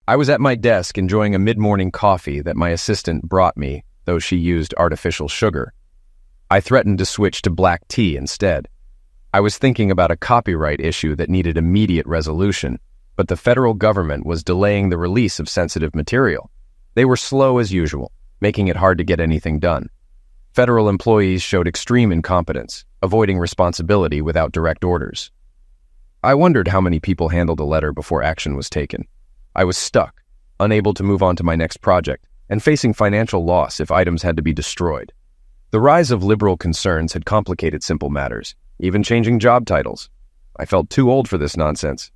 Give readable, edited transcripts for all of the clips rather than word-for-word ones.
I was at my desk enjoying a mid-morning coffee that my assistant brought me, though she used artificial sugar. I threatened to switch to black tea instead. I was thinking about a copyright issue that needed immediate resolution, but the federal government was delaying the release of sensitive material. They were slow as usual, making it hard to get anything done. Federal employees showed extreme incompetence, avoiding responsibility without direct orders. I wondered how many people handled a letter before action was taken. I was stuck, unable to move on to my next project, and facing financial loss if items had to be destroyed. The rise of liberal concerns had complicated simple matters, even changing job titles. I felt too old for this nonsense.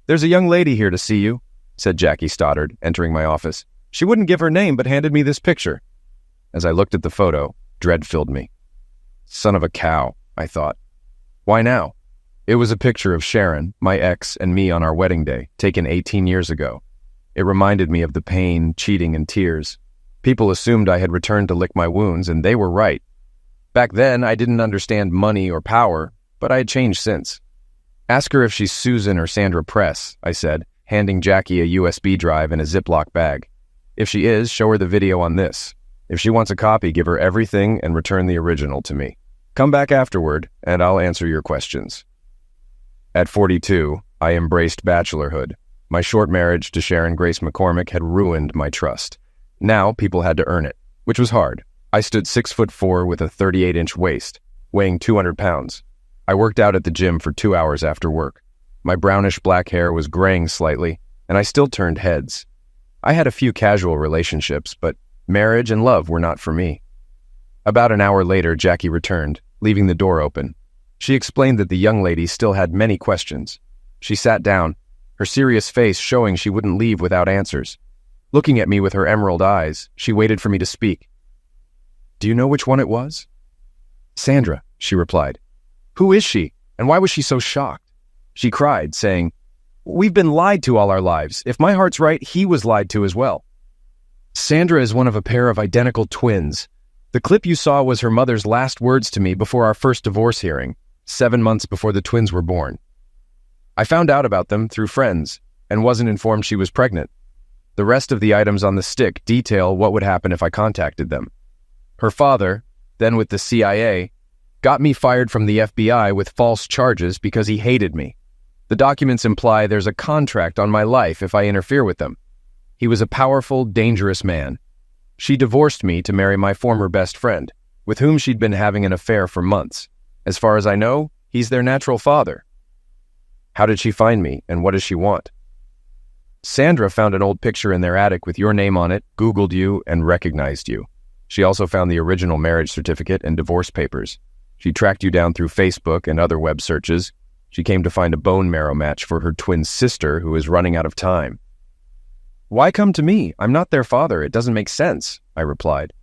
"There's a young lady here to see you," said Jackie Stoddard, entering my office. "She wouldn't give her name but handed me this picture." As I looked at the photo, dread filled me. Son of a cow, I thought. Why now? It was a picture of Sharon, my ex, and me on our wedding day, taken 18 years ago. It reminded me of the pain, cheating, and tears. People assumed I had returned to lick my wounds, and they were right. Back then, I didn't understand money or power, but I had changed since. "Ask her if she's Susan or Sandra Press," I said, handing Jackie a USB drive and a Ziploc bag. "If she is, show her the video on this. If she wants a copy, give her everything and return the original to me. Come back afterward, and I'll answer your questions." At 42, I embraced bachelorhood. My short marriage to Sharon Grace McCormick had ruined my trust. Now people had to earn it, which was hard. I stood 6'4" with a 38-inch waist, weighing 200 pounds. I worked out at the gym for 2 hours after work. My brownish-black hair was graying slightly, and I still turned heads. I had a few casual relationships, but marriage and love were not for me. About an hour later, Jackie returned, leaving the door open. She explained that the young lady still had many questions. She sat down, her serious face showing she wouldn't leave without answers. Looking at me with her emerald eyes, she waited for me to speak. "Do you know which one it was?" "Sandra," she replied. "Who is she, and why was she so shocked?" She cried, saying, "We've been lied to all our lives. If my heart's right, he was lied to as well." "Sandra is one of a pair of identical twins. The clip you saw was her mother's last words to me before our first divorce hearing, 7 months before the twins were born. I found out about them through friends and wasn't informed she was pregnant. The rest of the items on the stick detail what would happen if I contacted them. Her father, then with the CIA, got me fired from the FBI with false charges because he hated me. The documents imply there's a contract on my life if I interfere with them. He was a powerful, dangerous man. She divorced me to marry my former best friend, with whom she'd been having an affair for months. As far as I know, he's their natural father." "How did she find me, and what does she want?" "Sandra found an old picture in their attic with your name on it, Googled you, and recognized you. She also found the original marriage certificate and divorce papers. She tracked you down through Facebook and other web searches. She came to find a bone marrow match for her twin sister who is running out of time." "Why come to me? I'm not their father. It doesn't make sense," I replied.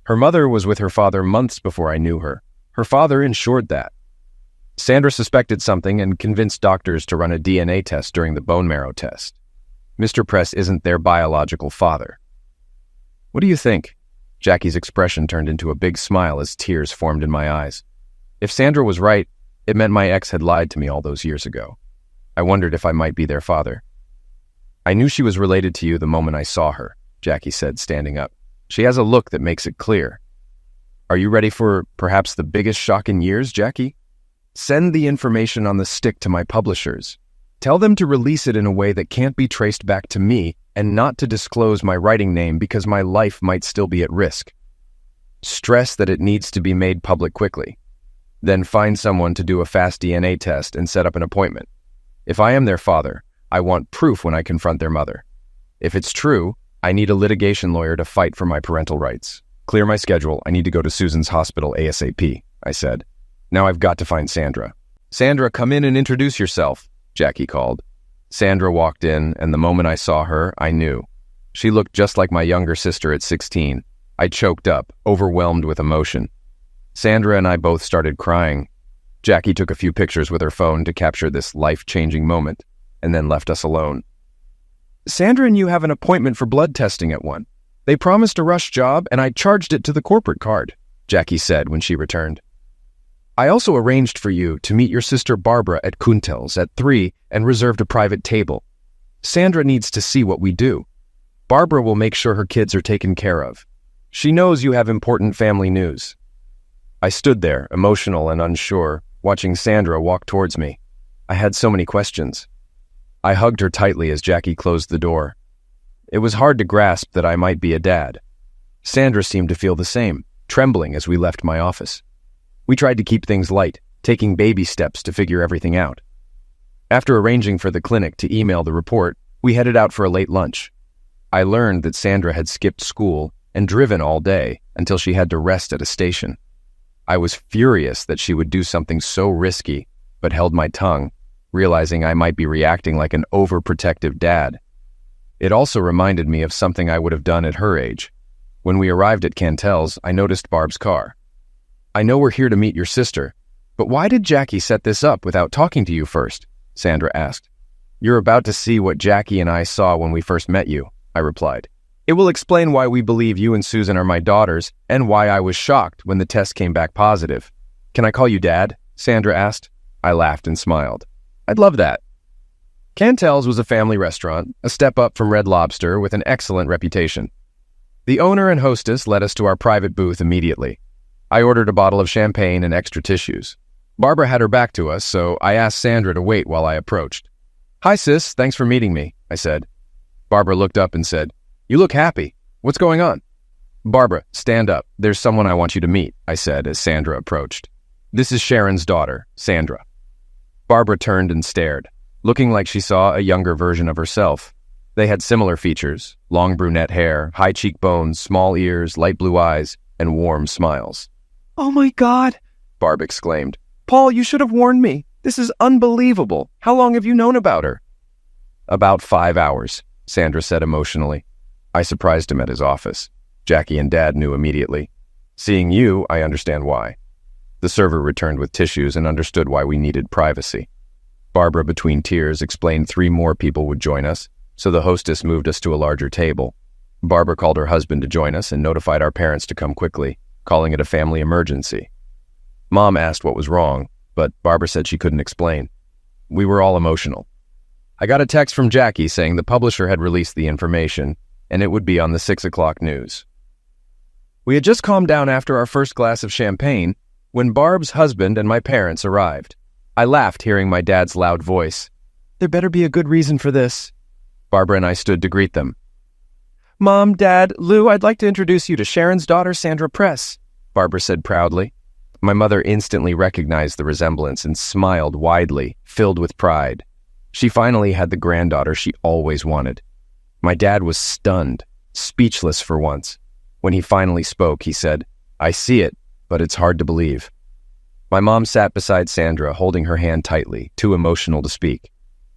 "Her mother was with her father months before I knew her. Her father ensured that. Sandra suspected something and convinced doctors to run a DNA test during the bone marrow test. Mr. Press isn't their biological father." "What do you think?" Jackie's expression turned into a big smile as tears formed in my eyes. If Sandra was right, it meant my ex had lied to me all those years ago. I wondered if I might be their father. "I knew she was related to you the moment I saw her," Jackie said, standing up. "She has a look that makes it clear." "Are you ready for perhaps the biggest shock in years, Jackie? Send the information on the stick to my publishers. Tell them to release it in a way that can't be traced back to me and not to disclose my writing name because my life might still be at risk. Stress that it needs to be made public quickly. Then find someone to do a fast DNA test and set up an appointment. If I am their father, I want proof when I confront their mother. If it's true, I need a litigation lawyer to fight for my parental rights. Clear my schedule. I need to go to Susan's hospital ASAP," I said. "Now I've got to find Sandra." "Sandra, come in and introduce yourself," Jackie called. Sandra walked in, and the moment I saw her, I knew. She looked just like my younger sister at 16. I choked up, overwhelmed with emotion. Sandra and I both started crying. Jackie took a few pictures with her phone to capture this life-changing moment, and then left us alone. "Sandra and you have an appointment for blood testing at 1. They promised a rush job, and I charged it to the corporate card," Jackie said when she returned. "I also arranged for you to meet your sister Barbara at Kuntel's at 3 and reserved a private table. Sandra needs to see what we do. Barbara will make sure her kids are taken care of. She knows you have important family news." I stood there, emotional and unsure, watching Sandra walk towards me. I had so many questions. I hugged her tightly as Jackie closed the door. It was hard to grasp that I might be a dad. Sandra seemed to feel the same, trembling as we left my office. We tried to keep things light, taking baby steps to figure everything out. After arranging for the clinic to email the report, we headed out for a late lunch. I learned that Sandra had skipped school and driven all day until she had to rest at a station. I was furious that she would do something so risky, but held my tongue, realizing I might be reacting like an overprotective dad. It also reminded me of something I would have done at her age. When we arrived at Cantel's, I noticed Barb's car. "I know we're here to meet your sister, but why did Jackie set this up without talking to you first?" Sandra asked. "You're about to see what Jackie and I saw when we first met you," I replied. "It will explain why we believe you and Susan are my daughters and why I was shocked when the test came back positive." "Can I call you Dad?" Sandra asked. I laughed and smiled. "I'd love that." Cantel's was a family restaurant, a step up from Red Lobster with an excellent reputation. The owner and hostess led us to our private booth immediately. I ordered a bottle of champagne and extra tissues. Barbara had her back to us, so I asked Sandra to wait while I approached. "Hi, sis. Thanks for meeting me," I said. Barbara looked up and said, "You look happy. What's going on?" "Barbara, stand up. There's someone I want you to meet," I said as Sandra approached. "This is Sharon's daughter, Sandra." Barbara turned and stared, looking like she saw a younger version of herself. They had similar features: long brunette hair, high cheekbones, small ears, light blue eyes, and warm smiles. "Oh my God!" Barb exclaimed. "Paul, you should have warned me. This is unbelievable. How long have you known about her?" "About 5 hours," Sandra said emotionally. I surprised him at his office. Jackie and Dad knew immediately. "Seeing you, I understand why." The server returned with tissues and understood why we needed privacy. Barbara, between tears, explained 3 more people would join us, so the hostess moved us to a larger table. Barbara called her husband to join us and notified our parents to come quickly, calling it a family emergency. Mom asked what was wrong, but Barbara said she couldn't explain. We were all emotional. I got a text from Jackie saying the publisher had released the information, and it would be on the 6 o'clock news. We had just calmed down after our first glass of champagne when Barb's husband and my parents arrived. I laughed hearing my dad's loud voice. "There better be a good reason for this." Barbara and I stood to greet them. "Mom, Dad, Lou, I'd like to introduce you to Sharon's daughter, Sandra Press," Barbara said proudly. My mother instantly recognized the resemblance and smiled widely, filled with pride. She finally had the granddaughter she always wanted. My dad was stunned, speechless for once. When he finally spoke, he said, "I see it, but it's hard to believe." My mom sat beside Sandra, holding her hand tightly, too emotional to speak.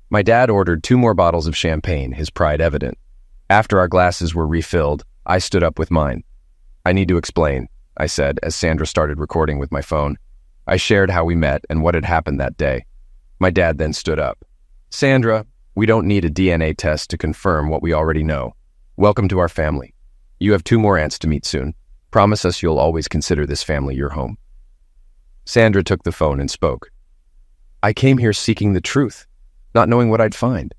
My dad ordered 2 more bottles of champagne, his pride evident. After our glasses were refilled, I stood up with mine. "I need to explain," I said as Sandra started recording with my phone. I shared how we met and what had happened that day. My dad then stood up. "Sandra, we don't need a DNA test to confirm what we already know. Welcome to our family. You have 2 more aunts to meet soon. Promise us you'll always consider this family your home." Sandra took the phone and spoke. "I came here seeking the truth, not knowing what I'd find.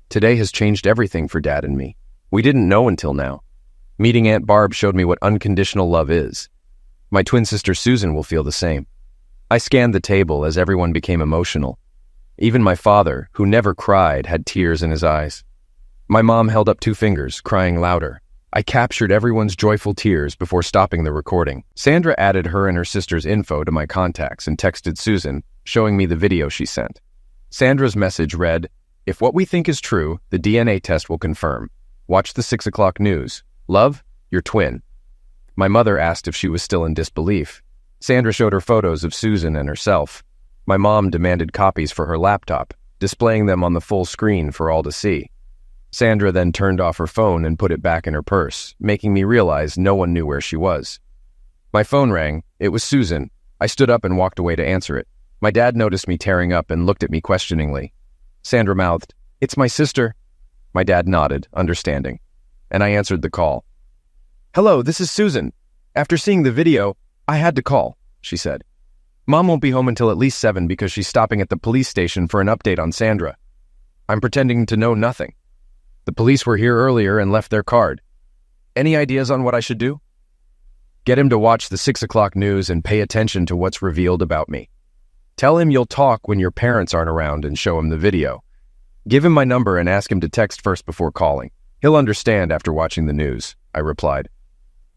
Today has changed everything for Dad and me. We didn't know until now. Meeting Aunt Barb showed me what unconditional love is. My twin sister Susan will feel the same." I scanned the table as everyone became emotional. Even my father, who never cried, had tears in his eyes. My mom held up 2 fingers, crying louder. I captured everyone's joyful tears before stopping the recording. Sandra added her and her sister's info to my contacts and texted Susan, showing me the video she sent. Sandra's message read, "If what we think is true, the DNA test will confirm. Watch the 6 o'clock news. Love, your twin." My mother asked if she was still in disbelief. Sandra showed her photos of Susan and herself. My mom demanded copies for her laptop, displaying them on the full screen for all to see. Sandra then turned off her phone and put it back in her purse, making me realize no one knew where she was. My phone rang. It was Susan. I stood up and walked away to answer it. My dad noticed me tearing up and looked at me questioningly. Sandra mouthed, "It's my sister." My dad nodded, understanding, and I answered the call. "Hello, this is Susan. After seeing the video, I had to call," she said. "Mom won't be home until at least 7 because she's stopping at the police station for an update on Sandra." I'm pretending to know nothing. The police were here earlier and left their card. Any ideas on what I should do? Get him to watch the 6 o'clock news and pay attention to what's revealed about me. Tell him you'll talk when your parents aren't around and show him the video. Give him my number and ask him to text first before calling. He'll understand after watching the news, I replied.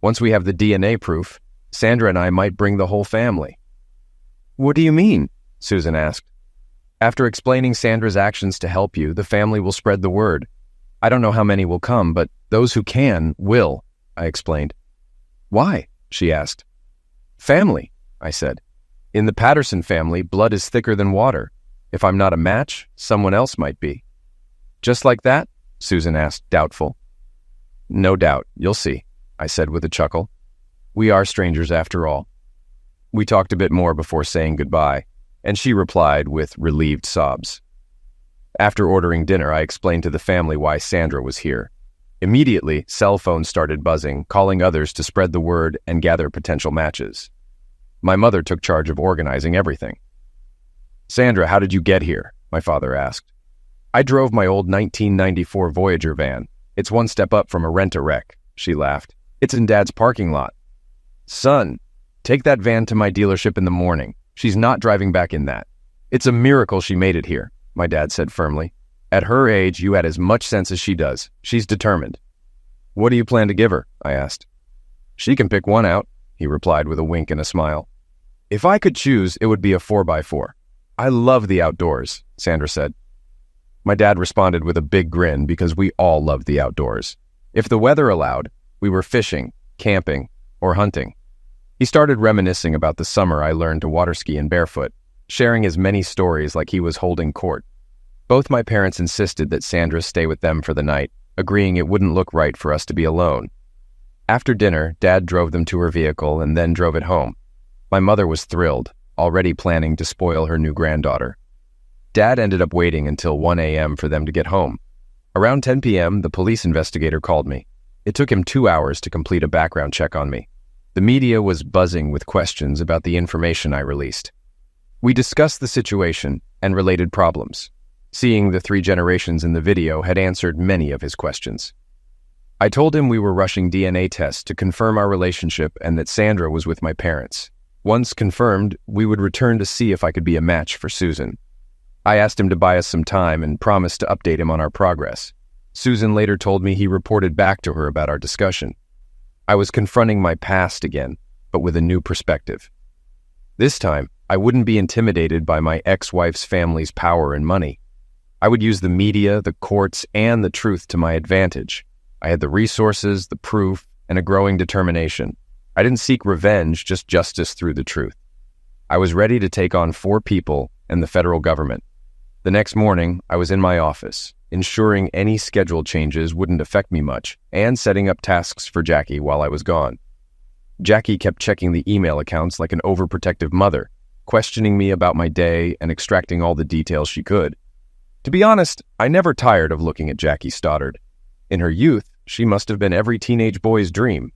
Once we have the DNA proof, Sandra and I might bring the whole family. What do you mean? Susan asked. After explaining Sandra's actions to help you, the family will spread the word. I don't know how many will come, but those who can will, I explained. Why? She asked. Family, I said. In the Patterson family, blood is thicker than water. If I'm not a match, someone else might be. Just like that? Susan asked, doubtful. No doubt, you'll see, I said with a chuckle. We are strangers after all. We talked a bit more before saying goodbye, and she replied with relieved sobs. After ordering dinner, I explained to the family why Sandra was here. Immediately, cell phones started buzzing, calling others to spread the word and gather potential matches. My mother took charge of organizing everything. Sandra, how did you get here? My father asked. I drove my old 1994 Voyager van. It's one step up from a rent-a-wreck, she laughed. It's in Dad's parking lot. Son, take that van to my dealership in the morning. She's not driving back in that. It's a miracle she made it here, my dad said firmly. At her age, you had as much sense as she does. She's determined. What do you plan to give her? I asked. She can pick one out, he replied with a wink and a smile. If I could choose, it would be a 4x4. I love the outdoors, Sandra said. My dad responded with a big grin because we all loved the outdoors. If the weather allowed, we were fishing, camping, or hunting. He started reminiscing about the summer I learned to water ski in barefoot, sharing as many stories like he was holding court. Both my parents insisted that Sandra stay with them for the night, agreeing it wouldn't look right for us to be alone. After dinner, Dad drove them to her vehicle and then drove it home. My mother was thrilled, already planning to spoil her new granddaughter. Dad ended up waiting until 1 a.m. for them to get home. Around 10 p.m., the police investigator called me. It took him 2 hours to complete a background check on me. The media was buzzing with questions about the information I released. We discussed the situation and related problems. Seeing the 3 generations in the video had answered many of his questions. I told him we were rushing DNA tests to confirm our relationship and that Sandra was with my parents. Once confirmed, we would return to see if I could be a match for Susan. I asked him to buy us some time and promised to update him on our progress. Susan later told me he reported back to her about our discussion. I was confronting my past again, but with a new perspective. This time, I wouldn't be intimidated by my ex-wife's family's power and money. I would use the media, the courts, and the truth to my advantage. I had the resources, the proof, and a growing determination. I didn't seek revenge, just justice through the truth. I was ready to take on 4 people and the federal government. The next morning, I was in my office, ensuring any schedule changes wouldn't affect me much, and setting up tasks for Jackie while I was gone. Jackie kept checking the email accounts like an overprotective mother, questioning me about my day and extracting all the details she could. To be honest, I never tired of looking at Jackie Stoddard. In her youth, she must have been every teenage boy's dream.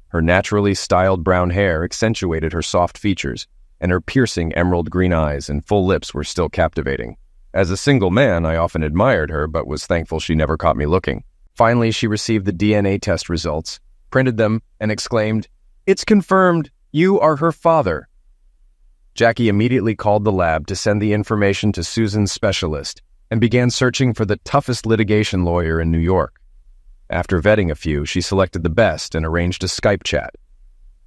Her naturally styled brown hair accentuated her soft features, and her piercing emerald green eyes and full lips were still captivating. As a single man, I often admired her, but was thankful she never caught me looking. Finally, she received the DNA test results, printed them, and exclaimed, "It's confirmed! You are her father!" Jackie immediately called the lab to send the information to Susan's specialist, and began searching for the toughest litigation lawyer in New York. After vetting a few, she selected the best and arranged a Skype chat.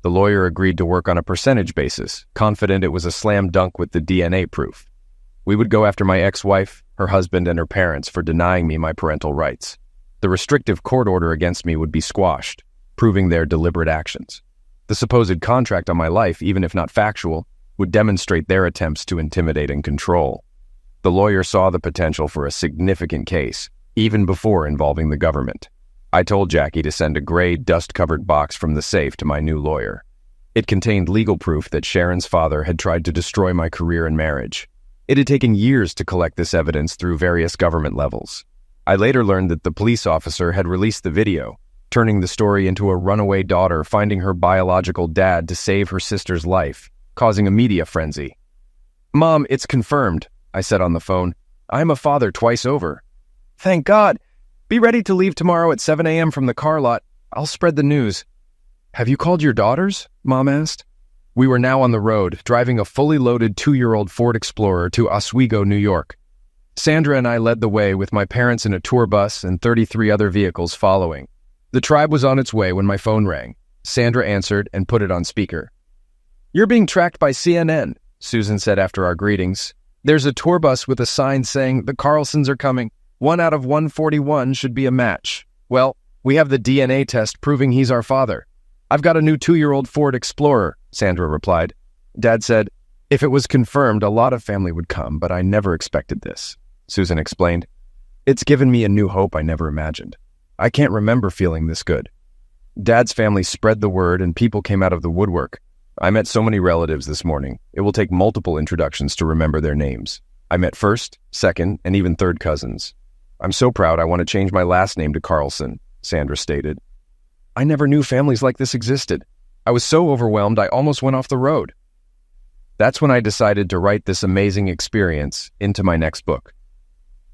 The lawyer agreed to work on a percentage basis, confident it was a slam dunk with the DNA proof. We would go after my ex-wife, her husband, and her parents for denying me my parental rights. The restrictive court order against me would be squashed, proving their deliberate actions. The supposed contract on my life, even if not factual, would demonstrate their attempts to intimidate and control. The lawyer saw the potential for a significant case, even before involving the government. I told Jackie to send a gray, dust-covered box from the safe to my new lawyer. It contained legal proof that Sharon's father had tried to destroy my career and marriage. It had taken years to collect this evidence through various government levels. I later learned that the police officer had released the video, turning the story into a runaway daughter finding her biological dad to save her sister's life, causing a media frenzy. "Mom, it's confirmed," I said on the phone. "I'm a father twice over. Thank God. Be ready to leave tomorrow at 7 a.m. from the car lot. I'll spread the news. Have you called your daughters? Mom asked. We were now on the road, driving a fully loaded 2-year-old Ford Explorer to Oswego, New York. Sandra and I led the way with my parents in a tour bus and 33 other vehicles following. The tribe was on its way when my phone rang. Sandra answered and put it on speaker. You're being tracked by CNN, Susan said after our greetings. There's a tour bus with a sign saying the Carlsons are coming. 1 out of 141 should be a match. Well, we have the DNA test proving he's our father. I've got a new 2-year-old Ford Explorer, Sandra replied. Dad said, if it was confirmed, a lot of family would come, but I never expected this, Susan explained. It's given me a new hope I never imagined. I can't remember feeling this good. Dad's family spread the word and people came out of the woodwork. I met so many relatives this morning. It will take multiple introductions to remember their names. I met first, second, and even third cousins. I'm so proud I want to change my last name to Carlson, Sandra stated. I never knew families like this existed. I was so overwhelmed I almost went off the road. That's when I decided to write this amazing experience into my next book.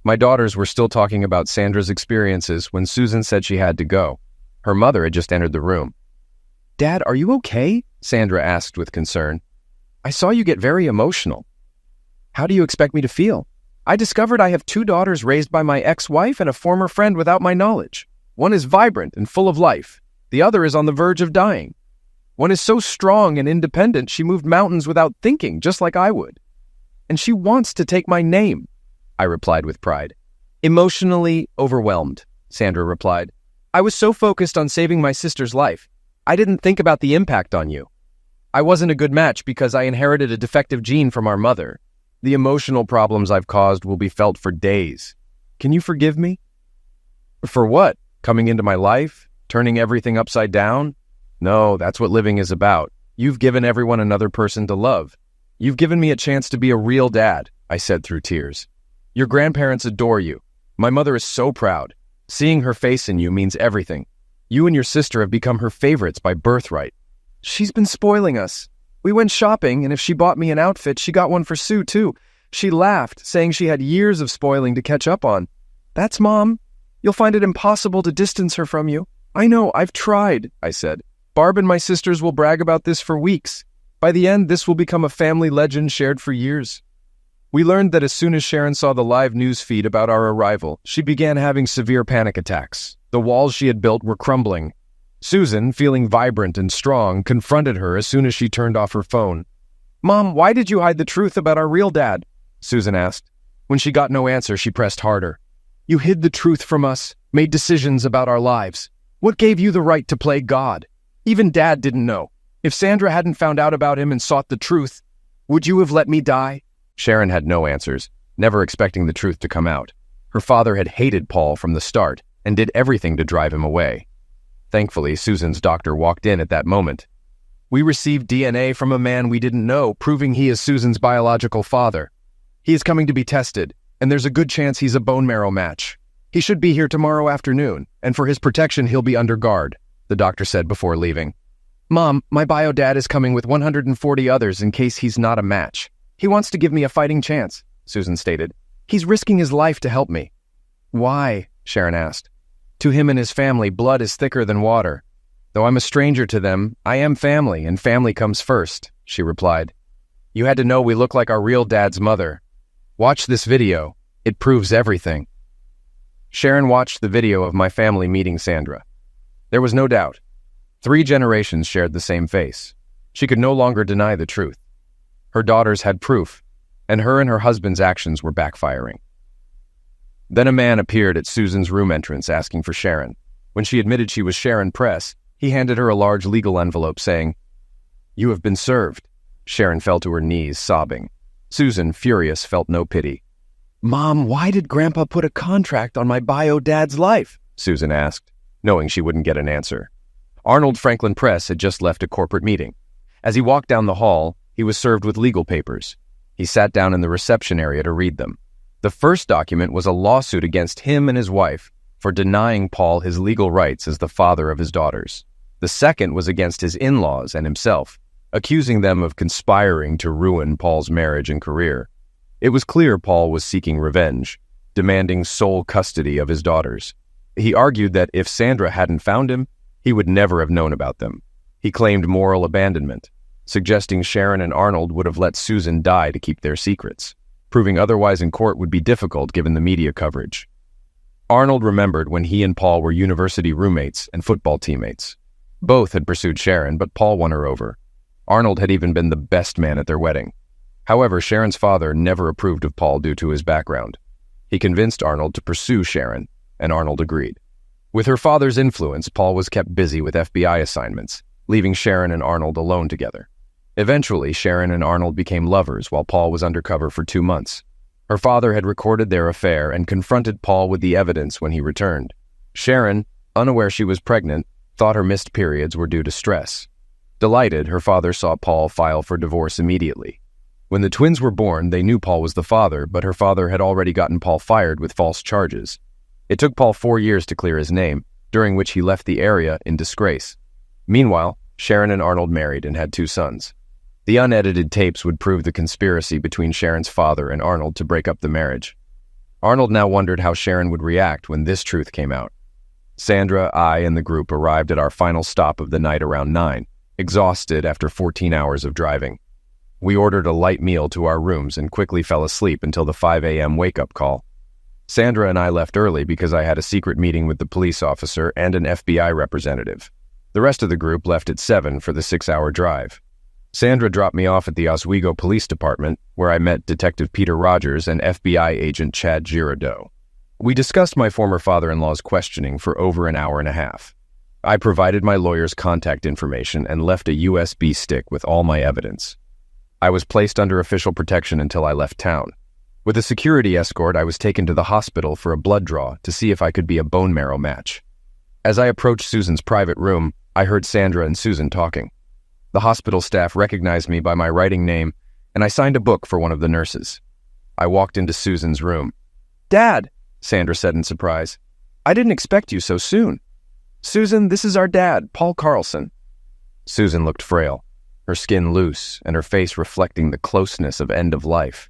My daughters were still talking about Sandra's experiences when Susan said she had to go. Her mother had just entered the room. Dad, are you okay? Sandra asked with concern. I saw you get very emotional. How do you expect me to feel? I discovered I have 2 daughters raised by my ex-wife and a former friend without my knowledge. One is vibrant and full of life. The other is on the verge of dying. One is so strong and independent she moved mountains without thinking, just like I would. And she wants to take my name, I replied with pride. Emotionally overwhelmed, Sandra replied. I was so focused on saving my sister's life. I didn't think about the impact on you. I wasn't a good match because I inherited a defective gene from our mother. The emotional problems I've caused will be felt for days. Can you forgive me? For what? Coming into my life? Turning everything upside down? No, that's what living is about. You've given everyone another person to love. You've given me a chance to be a real dad, I said through tears. Your grandparents adore you. My mother is so proud. Seeing her face in you means everything. You and your sister have become her favorites by birthright. She's been spoiling us. We went shopping, and if she bought me an outfit, she got one for Sue, too. She laughed, saying she had years of spoiling to catch up on. That's Mom. You'll find it impossible to distance her from you. I know, I've tried, I said. Barb and my sisters will brag about this for weeks. By the end, this will become a family legend shared for years. We learned that as soon as Sharon saw the live news feed about our arrival, she began having severe panic attacks. The walls she had built were crumbling. Susan, feeling vibrant and strong, confronted her as soon as she turned off her phone. Mom, why did you hide the truth about our real dad? Susan asked. When she got no answer, she pressed harder. You hid the truth from us, made decisions about our lives. What gave you the right to play God? Even Dad didn't know. If Sandra hadn't found out about him and sought the truth, would you have let me die? Sharon had no answers, never expecting the truth to come out. Her father had hated Paul from the start and did everything to drive him away. Thankfully, Susan's doctor walked in at that moment. We received DNA from a man we didn't know, proving he is Susan's biological father. He is coming to be tested, and there's a good chance he's a bone marrow match. He should be here tomorrow afternoon, and for his protection, he'll be under guard, the doctor said before leaving. Mom, my bio dad is coming with 140 others in case he's not a match. He wants to give me a fighting chance, Susan stated. He's risking his life to help me. Why? Sharon asked. To him and his family, blood is thicker than water. Though I'm a stranger to them, I am family, and family comes first, she replied. You had to know we look like our real dad's mother. Watch this video. It proves everything. Sharon watched the video of my family meeting Sandra. There was no doubt. 3 generations shared the same face. She could no longer deny the truth. Her daughters had proof, and her husband's actions were backfiring. Then a man appeared at Susan's room entrance asking for Sharon. When she admitted she was Sharon Press, he handed her a large legal envelope saying, You have been served. Sharon fell to her knees, sobbing. Susan, furious, felt no pity. Mom, why did Grandpa put a contract on my bio dad's life? Susan asked, knowing she wouldn't get an answer. Arnold Franklin Press had just left a corporate meeting. As he walked down the hall, he was served with legal papers. He sat down in the reception area to read them. The first document was a lawsuit against him and his wife for denying Paul his legal rights as the father of his daughters. The second was against his in-laws and himself, accusing them of conspiring to ruin Paul's marriage and career. It was clear Paul was seeking revenge. demanding sole custody of his daughters. He argued that if Sandra hadn't found him, he would never have known about them. He claimed moral abandonment, suggesting Sharon and Arnold would have let Susan die to keep their secrets. Proving otherwise in court would be difficult given the media coverage. Arnold remembered when he and Paul were university roommates and football teammates. Both had pursued Sharon, but Paul won her over. Arnold had even been the best man at their wedding. However, Sharon's father never approved of Paul due to his background. He convinced Arnold to pursue Sharon, and Arnold agreed. With her father's influence, Paul was kept busy with FBI assignments, leaving Sharon and Arnold alone together. Eventually, Sharon and Arnold became lovers while Paul was undercover for 2 months. Her father had recorded their affair and confronted Paul with the evidence when he returned. Sharon, unaware she was pregnant, thought her missed periods were due to stress. Delighted, her father saw Paul file for divorce immediately. When the twins were born, they knew Paul was the father, but her father had already gotten Paul fired with false charges. It took Paul 4 years to clear his name, during which he left the area in disgrace. Meanwhile, Sharon and Arnold married and had 2 sons. The unedited tapes would prove the conspiracy between Sharon's father and Arnold to break up the marriage. Arnold now wondered how Sharon would react when this truth came out. Sandra, I, and the group arrived at our final stop of the night around 9, exhausted after 14 hours of driving. We ordered a light meal to our rooms and quickly fell asleep until the 5 a.m. wake-up call. Sandra and I left early because I had a secret meeting with the police officer and an FBI representative. The rest of the group left at 7 for the 6-hour drive. Sandra dropped me off at the Oswego Police Department, where I met Detective Peter Rogers and FBI agent Chad Girardeau. We discussed my former father-in-law's questioning for over an hour and a half. I provided my lawyer's contact information and left a USB stick with all my evidence. I was placed under official protection until I left town. With a security escort, I was taken to the hospital for a blood draw to see if I could be a bone marrow match. As I approached Susan's private room, I heard Sandra and Susan talking. The hospital staff recognized me by my writing name, and I signed a book for one of the nurses. I walked into Susan's room. "Dad," Sandra said in surprise. "I didn't expect you so soon." "Susan, this is our dad, Paul Carlson." Susan looked frail, her skin loose and her face reflecting the closeness of end of life.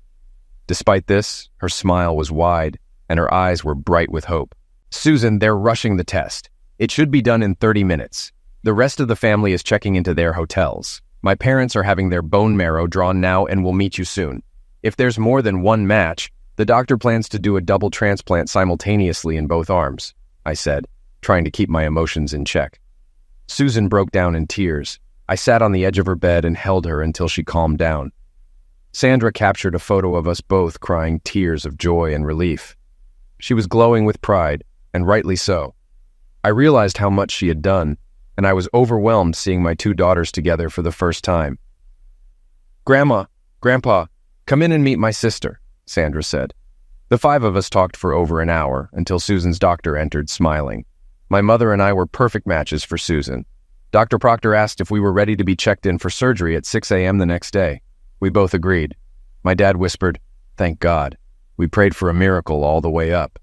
Despite this, her smile was wide and her eyes were bright with hope. "Susan, they're rushing the test. It should be done in 30 minutes. The rest of the family is checking into their hotels. My parents are having their bone marrow drawn now and will meet you soon. If there's more than one match, the doctor plans to do a double transplant simultaneously in both arms," I said, trying to keep my emotions in check. Susan broke down in tears. I sat on the edge of her bed and held her until she calmed down. Sandra captured a photo of us both crying tears of joy and relief. She was glowing with pride, and rightly so. I realized how much she had done, and I was overwhelmed seeing my 2 daughters together for the first time. "Grandma, Grandpa, come in and meet my sister," Sandra said. The 5 of us talked for over an hour until Susan's doctor entered smiling. My mother and I were perfect matches for Susan. Dr. Proctor asked if we were ready to be checked in for surgery at 6 a.m. the next day. We both agreed. My dad whispered, "Thank God." We prayed for a miracle all the way up.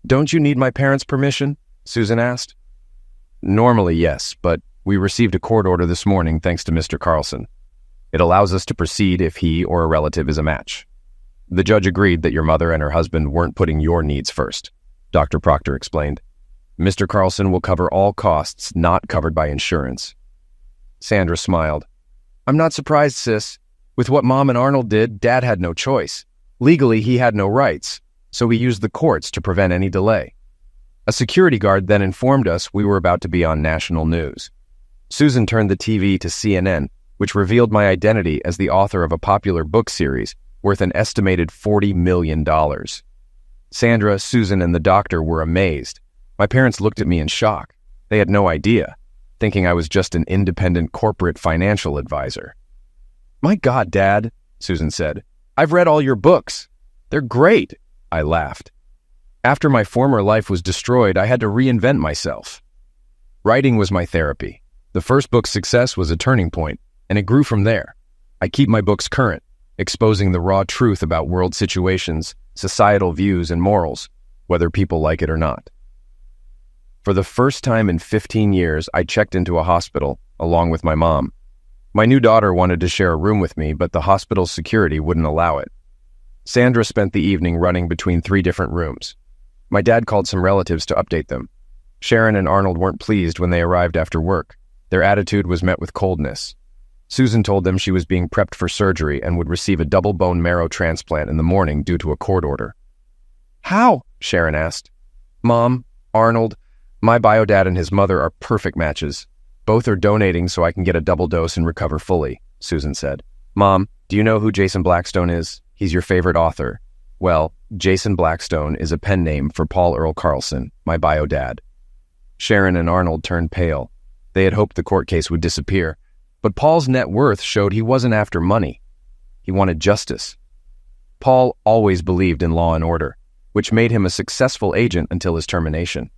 "Don't you need my parents' permission?" Susan asked. "Normally, yes, but we received a court order this morning thanks to Mr. Carlson. It allows us to proceed if he or a relative is a match. The judge agreed that your mother and her husband weren't putting your needs first," Dr. Proctor explained. "Mr. Carlson will cover all costs not covered by insurance." Sandra smiled. "I'm not surprised, sis. With what Mom and Arnold did, Dad had no choice. Legally, he had no rights, so he used the courts to prevent any delay. A security guard then informed us we were about to be on national news. Susan turned the TV to CNN, which revealed my identity as the author of a popular book series worth an estimated $40 million. Sandra, Susan, and the doctor were amazed. My parents looked at me in shock. They had no idea, thinking I was just an independent corporate financial advisor. "My God, Dad," Susan said. "I've read all your books. They're great." I laughed. After my former life was destroyed, I had to reinvent myself. Writing was my therapy. The first book's success was a turning point, and it grew from there. I keep my books current, exposing the raw truth about world situations, societal views, and morals, whether people like it or not. For the first time in 15 years, I checked into a hospital, along with my mom. My new daughter wanted to share a room with me, but the hospital's security wouldn't allow it. Sandra spent the evening running between 3 different rooms. My dad called some relatives to update them. Sharon and Arnold weren't pleased when they arrived after work. Their attitude was met with coldness. Susan told them she was being prepped for surgery and would receive a double bone marrow transplant in the morning due to a court order. "How?" Sharon asked. "Mom, Arnold, my biodad and his mother are perfect matches. Both are donating so I can get a double dose and recover fully," Susan said. "Mom, do you know who Jason Blackstone is? He's your favorite author." "Well, Jason Blackstone is a pen name for Paul Earl Carlson, my biodad." Sharon and Arnold turned pale. They had hoped the court case would disappear, but Paul's net worth showed he wasn't after money. He wanted justice. Paul always believed in law and order, which made him a successful agent until his termination.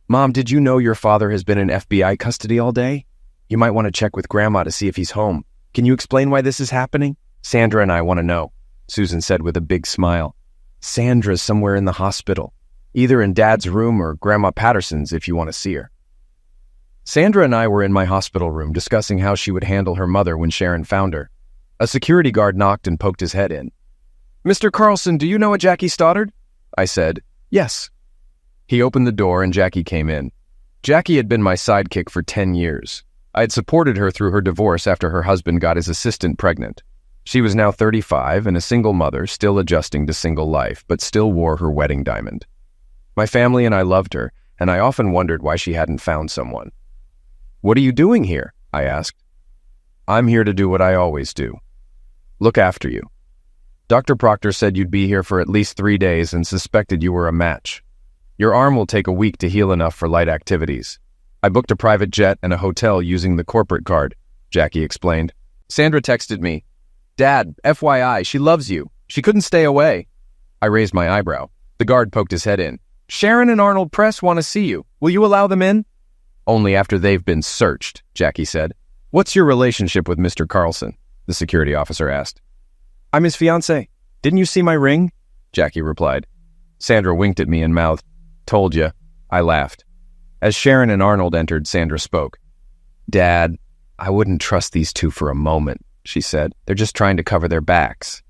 "Mom, did you know your father has been in FBI custody all day? You might want to check with Grandma to see if he's home. Can you explain why this is happening? Sandra and I want to know," Susan said with a big smile. "Sandra's somewhere in the hospital, either in Dad's room or Grandma Patterson's if you want to see her." Sandra and I were in my hospital room discussing how she would handle her mother when Sharon found her. A security guard knocked and poked his head in. "Mr. Carlson, do you know a Jackie Stoddard?" I said, "Yes." He opened the door and Jackie came in. Jackie had been my sidekick for 10 years. I had supported her through her divorce after her husband got his assistant pregnant. She was now 35 and a single mother, still adjusting to single life, but still wore her wedding diamond. My family and I loved her, and I often wondered why she hadn't found someone. "What are you doing here?" I asked. "I'm here to do what I always do. Look after you. Dr. Proctor said you'd be here for at least 3 days and suspected you were a match. Your arm will take a week to heal enough for light activities. I booked a private jet and a hotel using the corporate card," Jackie explained. Sandra texted me, "Dad, FYI, she loves you. She couldn't stay away." I raised my eyebrow. The guard poked his head in. "Sharon and Arnold Press want to see you. Will you allow them in?" "Only after they've been searched," Jackie said. "What's your relationship with Mr. Carlson?" the security officer asked. "I'm his fiancé. Didn't you see my ring?" Jackie replied. Sandra winked at me and mouthed, "Told ya." I laughed. As Sharon and Arnold entered, Sandra spoke. "Dad, I wouldn't trust these two for a moment," she said. "They're just trying to cover their backs."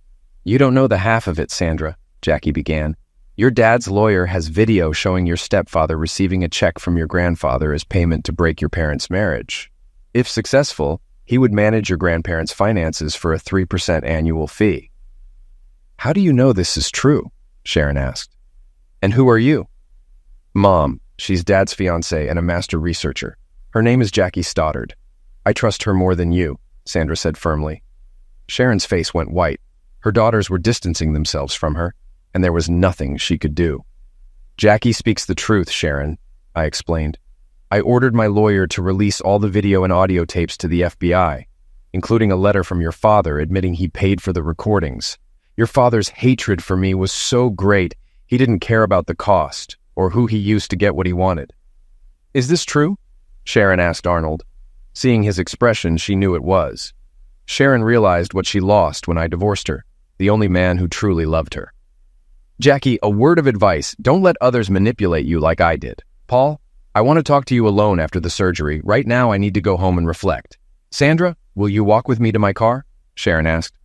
"You don't know the half of it, Sandra," Jackie began. "Your dad's lawyer has video showing your stepfather receiving a check from your grandfather as payment to break your parents' marriage. If successful, he would manage your grandparents' finances for a 3% annual fee." "How do you know this is true?" Sharon asked. "And who are you?" "Mom, she's Dad's fiancée and a master researcher. Her name is Jackie Stoddard. I trust her more than you," Sandra said firmly. Sharon's face went white. Her daughters were distancing themselves from her, and there was nothing she could do. "Jackie speaks the truth, Sharon," I explained. "I ordered my lawyer to release all the video and audio tapes to the FBI, including a letter from your father admitting he paid for the recordings. Your father's hatred for me was so great, he didn't care about the cost or who he used to get what he wanted." "Is this true?" Sharon asked Arnold. Seeing his expression, she knew it was. Sharon realized what she lost when I divorced her, the only man who truly loved her. "Jackie, a word of advice. Don't let others manipulate you like I did. Paul, I want to talk to you alone after the surgery. Right now, I need to go home and reflect. Sandra, will you walk with me to my car?" Sharon asked.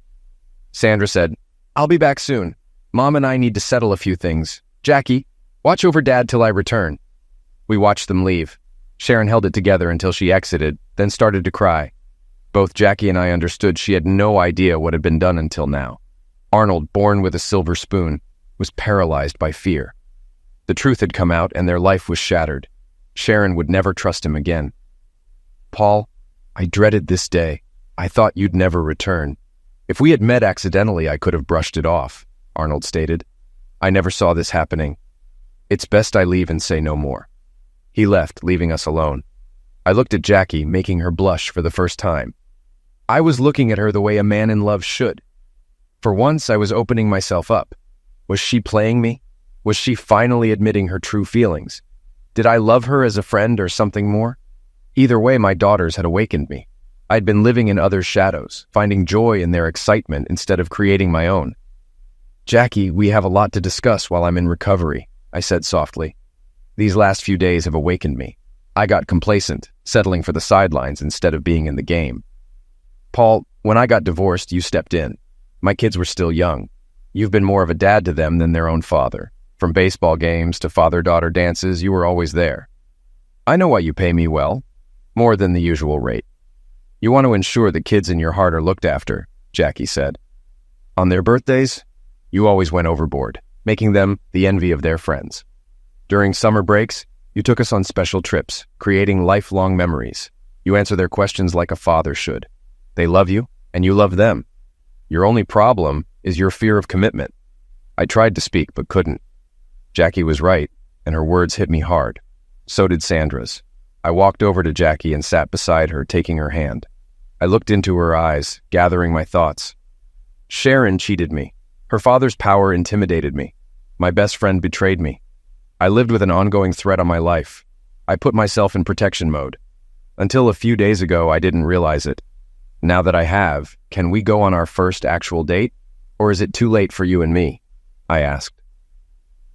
Sandra said, "I'll be back soon. Mom and I need to settle a few things. Jackie, watch over Dad till I return." We watched them leave. Sharon held it together until she exited, then started to cry. Both Jackie and I understood she had no idea what had been done until now. Arnold, born with a silver spoon, was paralyzed by fear. The truth had come out and their life was shattered. Sharon would never trust him again. "Paul, I dreaded this day. I thought you'd never return. If we had met accidentally, I could have brushed it off," Arnold stated. "I never saw this happening. It's best I leave and say no more." He left, leaving us alone. I looked at Jackie, making her blush for the first time. I was looking at her the way a man in love should. For once, I was opening myself up. Was she playing me? Was she finally admitting her true feelings? Did I love her as a friend or something more? Either way, my daughters had awakened me. I'd been living in others' shadows, finding joy in their excitement instead of creating my own. "Jackie, we have a lot to discuss while I'm in recovery," I said softly. "These last few days have awakened me. I got complacent, settling for the sidelines instead of being in the game. Paul, when I got divorced, you stepped in. My kids were still young. You've been more of a dad to them than their own father. From baseball games to father-daughter dances, you were always there. I know why you pay me well, more than the usual rate. You want to ensure the kids in your heart are looked after, Jackie said. On their birthdays, you always went overboard, making them the envy of their friends. During summer breaks, you took us on special trips, creating lifelong memories. You answer their questions like a father should. They love you, and you love them. Your only problem is your fear of commitment. I tried to speak, but couldn't. Jackie was right, and her words hit me hard. So did Sandra's. I walked over to Jackie and sat beside her, taking her hand. I looked into her eyes, gathering my thoughts. Sharon cheated me. Her father's power intimidated me. My best friend betrayed me. I lived with an ongoing threat on my life. I put myself in protection mode. Until a few days ago, I didn't realize it. Now that I have, can we go on our first actual date? Or is it too late for you and me? I asked.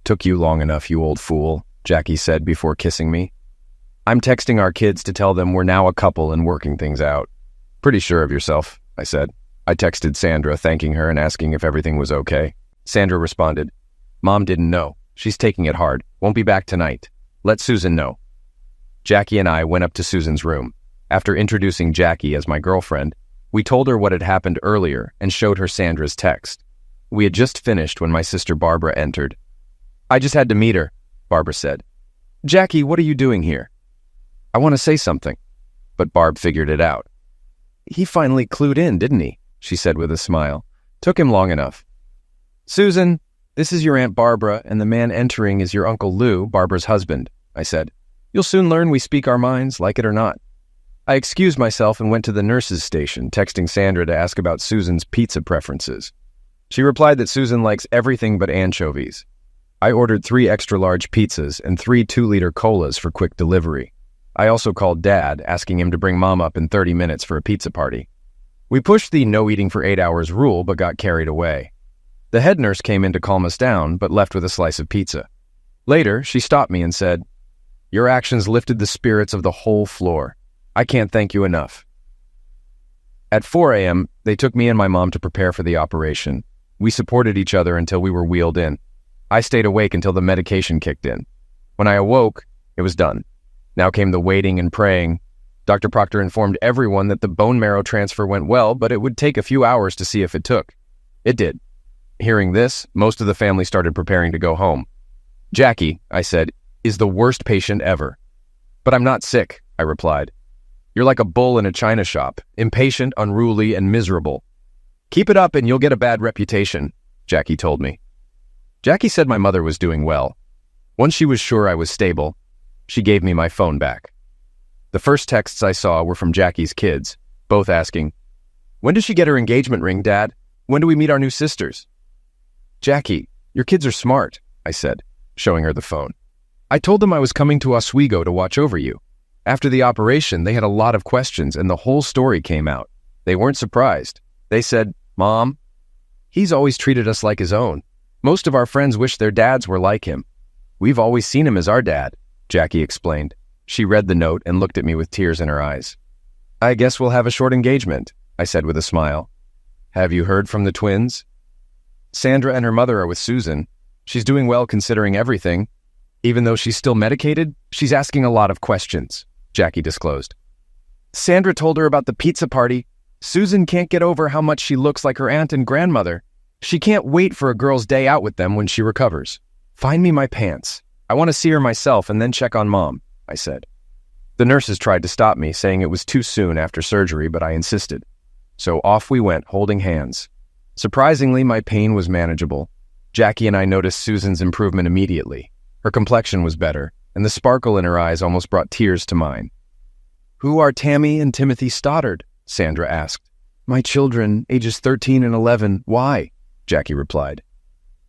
Took you long enough, you old fool, Jackie said before kissing me. I'm texting our kids to tell them we're now a couple and working things out. Pretty sure of yourself, I said. I texted Sandra, thanking her and asking if everything was okay. Sandra responded, Mom didn't know. She's taking it hard. Won't be back tonight. Let Susan know. Jackie and I went up to Susan's room. After introducing Jackie as my girlfriend, we told her what had happened earlier and showed her Sandra's text. We had just finished when my sister Barbara entered. I just had to meet her, Barbara said. Jackie, what are you doing here? I want to say something. But Barb figured it out. He finally clued in, didn't he? She said with a smile. Took him long enough. Susan, this is your Aunt Barbara, and the man entering is your Uncle Lou, Barbara's husband, I said. You'll soon learn we speak our minds, like it or not. I excused myself and went to the nurse's station, texting Sandra to ask about Susan's pizza preferences. She replied that Susan likes everything but anchovies. I ordered 3 extra-large pizzas and 3 2-liter colas for quick delivery. I also called Dad, asking him to bring Mom up in 30 minutes for a pizza party. We pushed the no eating for 8 hours rule, but got carried away. The head nurse came in to calm us down, but left with a slice of pizza. Later, she stopped me and said, Your actions lifted the spirits of the whole floor. I can't thank you enough. At 4 a.m., they took me and my mom to prepare for the operation. We supported each other until we were wheeled in. I stayed awake until the medication kicked in. When I awoke, it was done. Now came the waiting and praying. Dr. Proctor informed everyone that the bone marrow transfer went well, but it would take a few hours to see if it took. It did. Hearing this, most of the family started preparing to go home. Jackie, I said, is the worst patient ever. But I'm not sick, I replied. You're like a bull in a china shop, impatient, unruly, and miserable. Keep it up and you'll get a bad reputation, Jackie told me. Jackie said my mother was doing well. Once she was sure I was stable, she gave me my phone back. The first texts I saw were from Jackie's kids, both asking, When does she get her engagement ring, Dad? When do we meet our new sisters? Jackie, your kids are smart, I said, showing her the phone. I told them I was coming to Oswego to watch over you. After the operation, they had a lot of questions and the whole story came out. They weren't surprised. They said, Mom, he's always treated us like his own. Most of our friends wish their dads were like him. We've always seen him as our dad, Jackie explained. She read the note and looked at me with tears in her eyes. I guess we'll have a short engagement, I said with a smile. Have you heard from the twins? Sandra and her mother are with Susan. She's doing well considering everything. Even though she's still medicated, she's asking a lot of questions, Jackie disclosed. Sandra told her about the pizza party. Susan can't get over how much she looks like her aunt and grandmother. She can't wait for a girl's day out with them when she recovers. Find me my pants. I want to see her myself and then check on Mom, I said. The nurses tried to stop me, saying it was too soon after surgery, but I insisted. So off we went, holding hands. Surprisingly, my pain was manageable. Jackie and I noticed Susan's improvement immediately. Her complexion was better, and the sparkle in her eyes almost brought tears to mine. Who are Tammy and Timothy Stoddard? Sandra asked. My children, ages 13 and 11. Why? Jackie replied.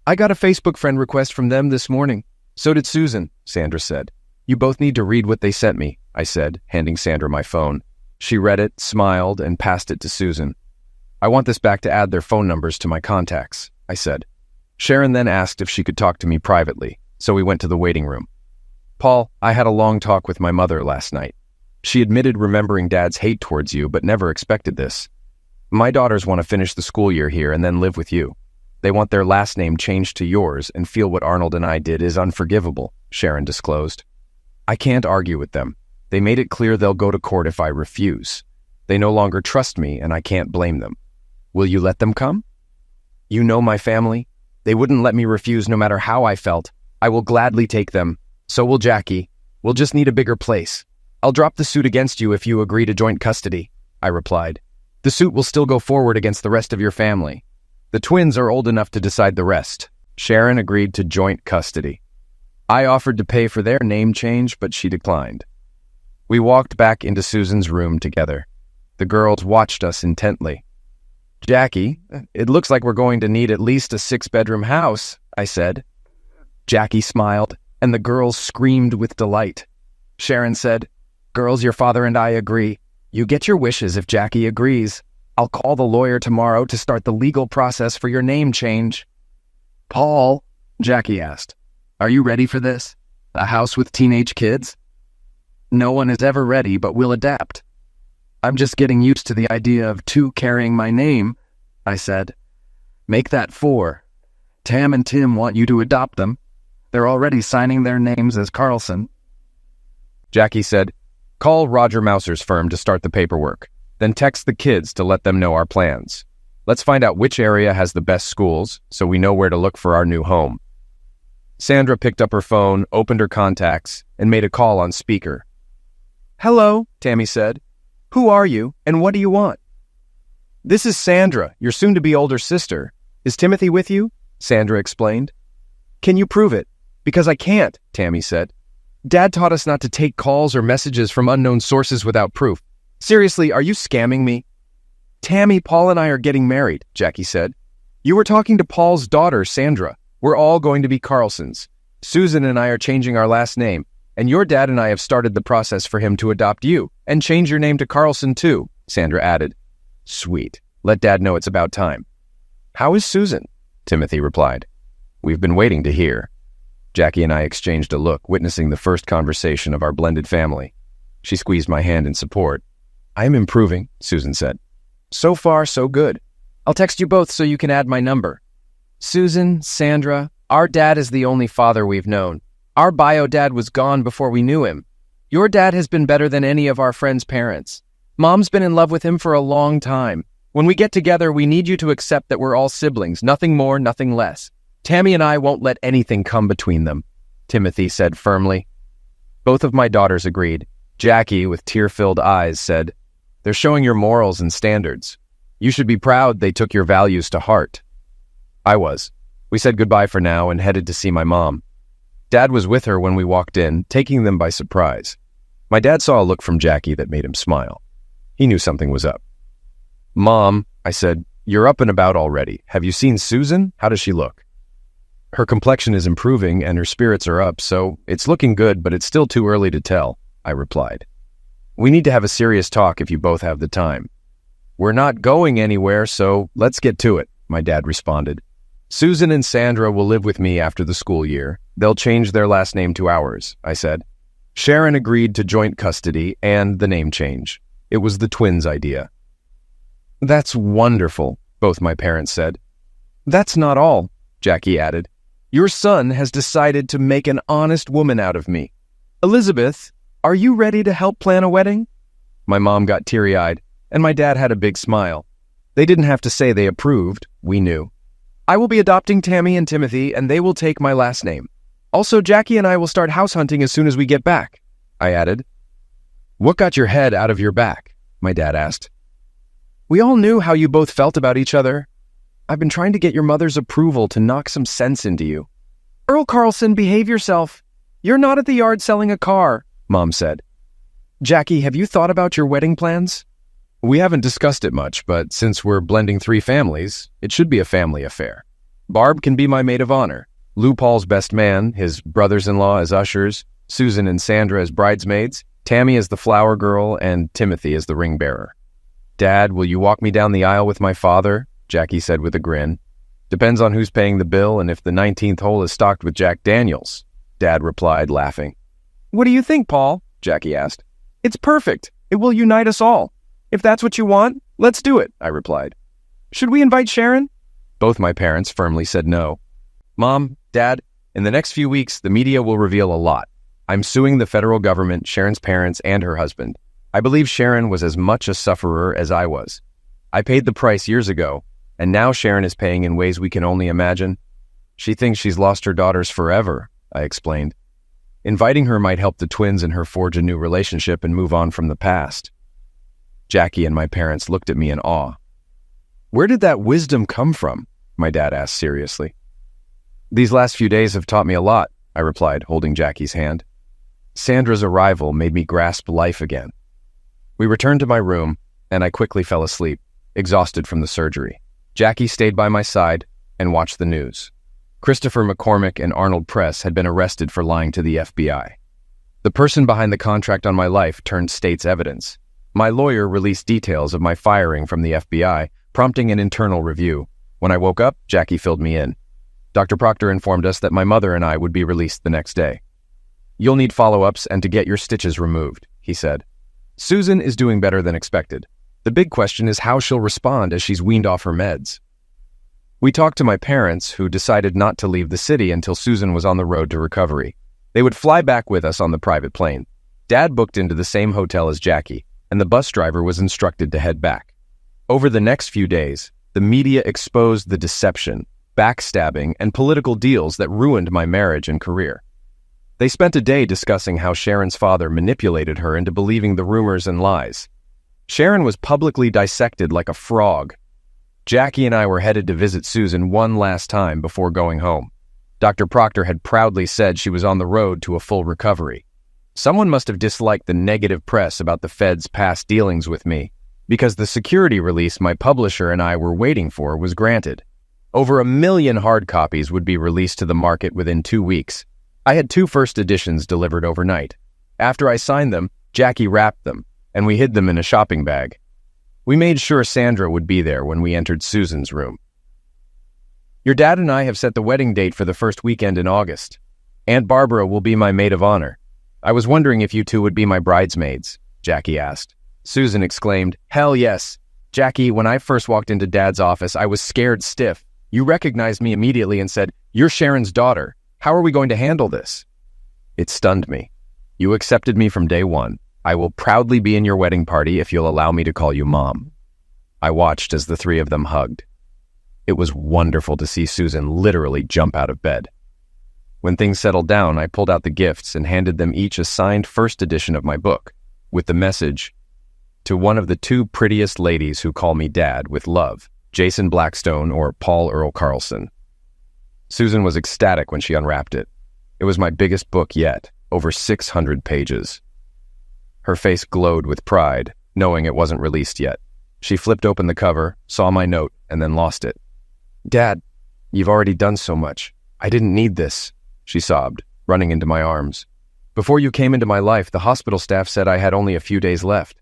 I got a Facebook friend request from them this morning. So did Susan, Sandra said. You both need to read what they sent me, I said, handing Sandra my phone. She read it, smiled, and passed it to Susan. I want this back to add their phone numbers to my contacts, I said. Sharon then asked if she could talk to me privately, so we went to the waiting room. Paul, I had a long talk with my mother last night. She admitted remembering Dad's hate towards you, but never expected this. My daughters want to finish the school year here and then live with you. They want their last name changed to yours and feel what Arnold and I did is unforgivable, Sharon disclosed. I can't argue with them. They made it clear they'll go to court if I refuse. They no longer trust me, and I can't blame them. Will you let them come? You know my family. They wouldn't let me refuse no matter how I felt. I will gladly take them. So will Jackie. We'll just need a bigger place. I'll drop the suit against you if you agree to joint custody, I replied. The suit will still go forward against the rest of your family. The twins are old enough to decide the rest. Sharon agreed to joint custody. I offered to pay for their name change, but she declined. We walked back into Susan's room together. The girls watched us intently. Jackie, it looks like we're going to need at least a 6-bedroom house, I said. Jackie smiled, and the girls screamed with delight. Sharon said, Girls, your father and I agree. You get your wishes if Jackie agrees. I'll call the lawyer tomorrow to start the legal process for your name change. Paul, Jackie asked, are you ready for this? A house with teenage kids? No one is ever ready, but we'll adapt. I'm just getting used to the idea of 2 carrying my name, I said. Make that 4. Tam and Tim want you to adopt them. They're already signing their names as Carlson. Jackie said, Call Roger Mouser's firm to start the paperwork. Then text the kids to let them know our plans. Let's find out which area has the best schools so we know where to look for our new home. Sandra picked up her phone, opened her contacts, and made a call on speaker. Hello, Tammy said. Who are you, and what do you want? This is Sandra, your soon-to-be older sister. Is Timothy with you? Sandra explained. Can you prove it? Because I can't, Tammy said. Dad taught us not to take calls or messages from unknown sources without proof. Seriously, are you scamming me? Tammy, Paul and I are getting married, Jackie said. You were talking to Paul's daughter, Sandra. We're all going to be Carlsons. Susan and I are changing our last name, and your dad and I have started the process for him to adopt you and change your name to Carlson too, Sandra added. Sweet. Let Dad know it's about time. How is Susan? Timothy replied. We've been waiting to hear. Jackie and I exchanged a look, witnessing the first conversation of our blended family. She squeezed my hand in support. I am improving, Susan said. So far, so good. I'll text you both so you can add my number. Susan, Sandra, our dad is the only father we've known. Our bio dad was gone before we knew him. Your dad has been better than any of our friends' parents. Mom's been in love with him for a long time. When we get together, we need you to accept that we're all siblings, nothing more, nothing less. Tammy and I won't let anything come between them, Timothy said firmly. Both of my daughters agreed. Jackie, with tear-filled eyes, said, They're showing your morals and standards. You should be proud they took your values to heart. I was. We said goodbye for now and headed to see my mom. Dad was with her when we walked in, taking them by surprise. My dad saw a look from Jackie that made him smile. He knew something was up. Mom, I said, you're up and about already. Have you seen Susan? How does she look? Her complexion is improving and her spirits are up, so it's looking good, but it's still too early to tell, I replied. We need to have a serious talk if you both have the time. We're not going anywhere, so let's get to it, my dad responded. Susan and Sandra will live with me after the school year. They'll change their last name to ours, I said. Sharon agreed to joint custody and the name change. It was the twins' idea. That's wonderful, both my parents said. That's not all, Jackie added. Your son has decided to make an honest woman out of me. Elizabeth, are you ready to help plan a wedding? My mom got teary-eyed, and my dad had a big smile. They didn't have to say they approved, we knew. I will be adopting Tammy and Timothy, and they will take my last name. Also, Jackie and I will start house hunting as soon as we get back, I added. What got your head out of your back? My dad asked. We all knew how you both felt about each other. I've been trying to get your mother's approval to knock some sense into you. Earl Carlson, behave yourself. You're not at the yard selling a car, Mom said. Jackie, have you thought about your wedding plans? We haven't discussed it much, but since we're blending 3 families, it should be a family affair. Barb can be my maid of honor, Lou Paul's best man, his brothers-in-law as ushers, Susan and Sandra as bridesmaids, Tammy as the flower girl, and Timothy as the ring bearer. Dad, will you walk me down the aisle with my father? Jackie said with a grin. Depends on who's paying the bill and if the 19th hole is stocked with Jack Daniels, Dad replied, laughing. What do you think, Paul? Jackie asked. It's perfect. It will unite us all. If that's what you want, let's do it, I replied. Should we invite Sharon? Both my parents firmly said no. Mom, Dad, in the next few weeks, the media will reveal a lot. I'm suing the federal government, Sharon's parents, and her husband. I believe Sharon was as much a sufferer as I was. I paid the price years ago, and now Sharon is paying in ways we can only imagine. She thinks she's lost her daughters forever, I explained. Inviting her might help the twins and her forge a new relationship and move on from the past. Jackie and my parents looked at me in awe. Where did that wisdom come from? My dad asked seriously. These last few days have taught me a lot, I replied, holding Jackie's hand. Sandra's arrival made me grasp life again. We returned to my room, and I quickly fell asleep, exhausted from the surgery. Jackie stayed by my side and watched the news. Christopher McCormick and Arnold Press had been arrested for lying to the FBI. The person behind the contract on my life turned state's evidence. My lawyer released details of my firing from the FBI, prompting an internal review. When I woke up, Jackie filled me in. Dr. Proctor informed us that my mother and I would be released the next day. You'll need follow-ups and to get your stitches removed, he said. Susan is doing better than expected. The big question is how she'll respond as she's weaned off her meds. We talked to my parents, who decided not to leave the city until Susan was on the road to recovery. They would fly back with us on the private plane. Dad booked into the same hotel as Jackie, and the bus driver was instructed to head back. Over the next few days, the media exposed the deception, backstabbing, and political deals that ruined my marriage and career. They spent a day discussing how Sharon's father manipulated her into believing the rumors and lies. Sharon was publicly dissected like a frog. Jackie and I were headed to visit Susan one last time before going home. Dr. Proctor had proudly said she was on the road to a full recovery. Someone must have disliked the negative press about the Fed's past dealings with me, because the security release my publisher and I were waiting for was granted. Over 1 million hard copies would be released to the market within 2 weeks. I had 2 first editions delivered overnight. After I signed them, Jackie wrapped them, and we hid them in a shopping bag. We made sure Sandra would be there when we entered Susan's room. Your dad and I have set the wedding date for the first weekend in August. Aunt Barbara will be my maid of honor. I was wondering if you two would be my bridesmaids, Jackie asked. Susan exclaimed, "Hell yes. Jackie, when I first walked into Dad's office, I was scared stiff. You recognized me immediately and said, 'You're Sharon's daughter. How are we going to handle this?' It stunned me. You accepted me from day one. I will proudly be in your wedding party if you'll allow me to call you Mom." I watched as the 3 of them hugged. It was wonderful to see Susan literally jump out of bed. When things settled down, I pulled out the gifts and handed them each a signed first edition of my book, with the message, "To one of the 2 prettiest ladies who call me Dad, with love, Jason Blackstone or Paul Earl Carlson." Susan was ecstatic when she unwrapped it. It was my biggest book yet, over 600 pages. Her face glowed with pride, knowing it wasn't released yet. She flipped open the cover, saw my note, and then lost it. "Dad, you've already done so much. I didn't need this," she sobbed, running into my arms. "Before you came into my life, the hospital staff said I had only a few days left.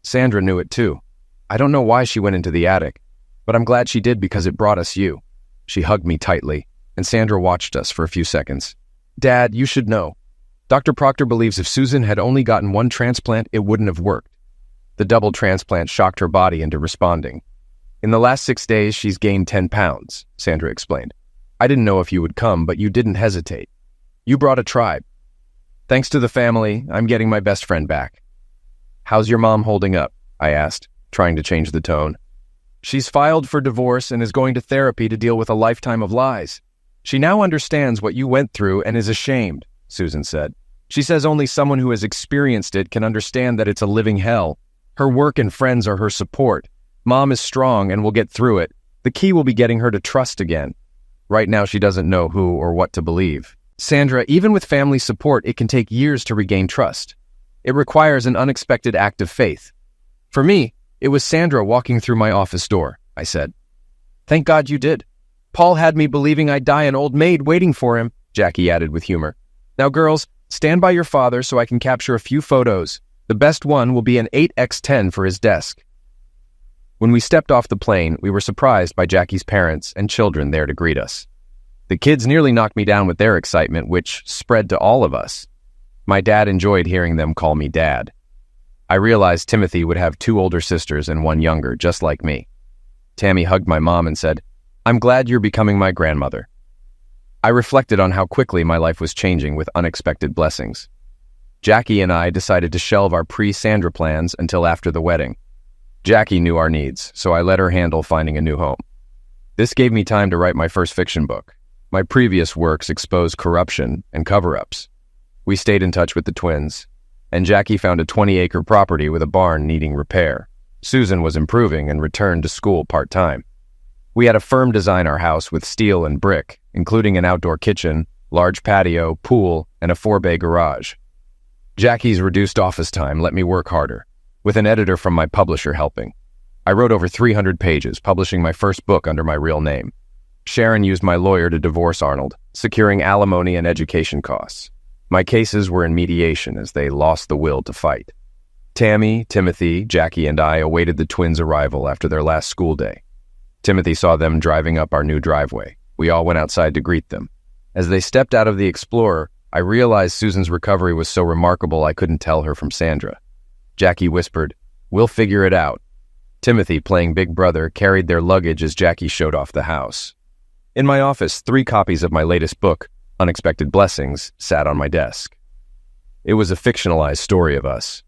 Sandra knew it too. I don't know why she went into the attic, but I'm glad she did because it brought us you." She hugged me tightly, and Sandra watched us for a few seconds. "Dad, you should know. Dr. Proctor believes if Susan had only gotten 1 transplant, it wouldn't have worked. The double transplant shocked her body into responding. In the last 6 days, she's gained 10 pounds, Sandra explained. I didn't know if you would come, but you didn't hesitate. You brought a tribe. Thanks to the family, I'm getting my best friend back." "How's your mom holding up?" I asked, trying to change the tone. "She's filed for divorce and is going to therapy to deal with a lifetime of lies. She now understands what you went through and is ashamed," Susan said. "She says only someone who has experienced it can understand that it's a living hell. Her work and friends are her support. Mom is strong and will get through it. The key will be getting her to trust again. Right now she doesn't know who or what to believe. Sandra, even with family support, it can take years to regain trust. It requires an unexpected act of faith. For me, it was Sandra walking through my office door," I said. "Thank God you did. Paul had me believing I'd die an old maid waiting for him," Jackie added with humor. "Now, girls, stand by your father so I can capture a few photos. The best one will be an 8x10 for his desk." When we stepped off the plane, we were surprised by Jackie's parents and children there to greet us. The kids nearly knocked me down with their excitement, which spread to all of us. My dad enjoyed hearing them call me Dad. I realized Timothy would have 2 older sisters and 1 younger, just like me. Tammy hugged my mom and said, I'm glad you're becoming my grandmother. I reflected on how quickly my life was changing with unexpected blessings. Jackie and I decided to shelve our pre-Sandra plans until after the wedding. Jackie knew our needs, so I let her handle finding a new home. This gave me time to write my first fiction book. My previous works exposed corruption and cover-ups. We stayed in touch with the twins, and Jackie found a 20-acre property with a barn needing repair. Susan was improving and returned to school part-time. We had a firm design our house with steel and brick, including an outdoor kitchen, large patio, pool, and a 4-bay garage. Jackie's reduced office time let me work harder, with an editor from my publisher helping. I wrote over 300 pages, publishing my first book under my real name. Sharon used my lawyer to divorce Arnold, securing alimony and education costs. My cases were in mediation as they lost the will to fight. Tammy, Timothy, Jackie, and I awaited the twins' arrival after their last school day. Timothy saw them driving up our new driveway. We all went outside to greet them. As they stepped out of the Explorer, I realized Susan's recovery was so remarkable I couldn't tell her from Sandra. Jackie whispered, "We'll figure it out." Timothy, playing big brother, carried their luggage as Jackie showed off the house. In my office, 3 copies of my latest book, Unexpected Blessings, sat on my desk. It was a fictionalized story of us,